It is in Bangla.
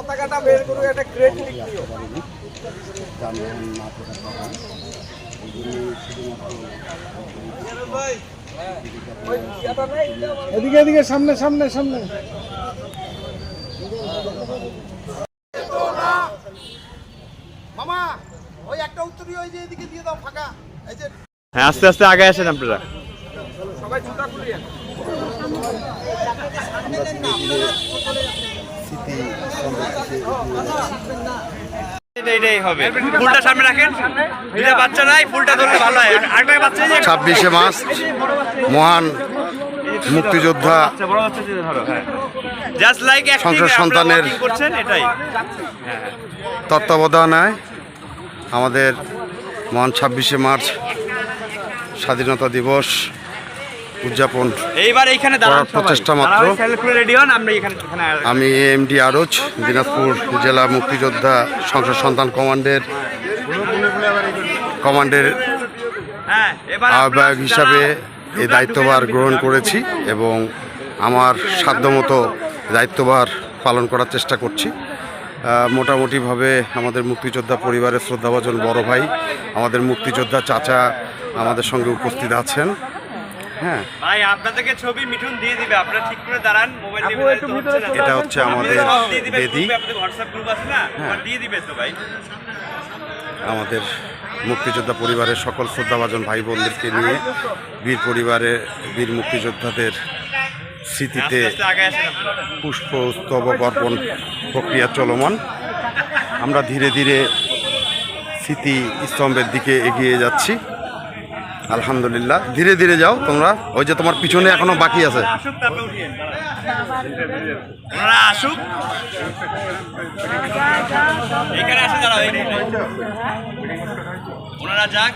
পতাকাটা বের করে একটা ক্রেট লিখিও। এদিকে এদিকে সামনে সামনে সামনে। মামা ওই একটা উত্তরী ওই যে এদিকে দিয়ে দাও ফাঁকা। এই যে হ্যাঁ, আস্তে আস্তে আগে আসেন আপনারা। সবাই জুতা খুলিয়ে এটাই হবে। ফুলটা সামনে রাখেন। দুইটা বাচ্চা নাই, ফুলটা ধরলে ভালো হয়। আরেকটা বাচ্চা এই যে 26শে মার্চ মহান মুক্তিযোদ্ধা বড় বাচ্চা দিয়ে ধরো। হ্যাঁ, জাস্ট লাইক সংসদ সন্তানের করছেন এটাই। তত্ত্বাবধানে আমাদের মহান 26শে মার্চ স্বাধীনতা দিবস উদযাপন এইবার এইখানে দাঁড়ান সবাই। প্রচেষ্টা মাত্র। রেডি হন, আমরা এখানে আমি এমডি আরজ, দিনাজপুর জেলা মুক্তিযোদ্ধা সংসদ সন্তান কমান্ডের হ্যাঁ, এবার আহ্বায়ক হিসাবে এই দায়িত্বভার গ্রহণ করেছি এবং আমার সাধ্যমতো দায়িত্বভার পালন করার চেষ্টা করছি। মোটামুটিভাবে আমাদের মুক্তিযোদ্ধা পরিবারের শ্রদ্ধাভাজন বড় ভাই, আমাদের মুক্তিযোদ্ধা চাচা আমাদের সঙ্গে উপস্থিত আছেন। হ্যাঁ, ভাই আপনাদেরকে ছবি মিঠুন দিয়ে দিবে, আপনারা ঠিক করে দাঁড়ান। মোবাইল এটা হচ্ছে আমাদের বেদি। হোয়াটসঅ্যাপ গ্রুপ আছে না, দিয়ে দিবে তো ভাই। আমাদের মুক্তিযোদ্ধা পরিবারের সকল শ্রদ্ধাভাজন ভাই বোনদেরকে নিয়ে বীর মুক্তিযোদ্ধাদের স্মৃতিতে পুষ্পস্তবক অর্পণ প্রক্রিয়া চলমান। আমরা ধীরে ধীরে স্মৃতি স্তম্ভের দিকে এগিয়ে যাচ্ছি। আলহামদুলিল্লাহ, ধীরে ধীরে যাও তোমরা। ওই যে তোমার পিছনে এখনো বাকি আছে। ওনারা আসুক, এখানে আসে দাঁড়াও, ওনারা যাক।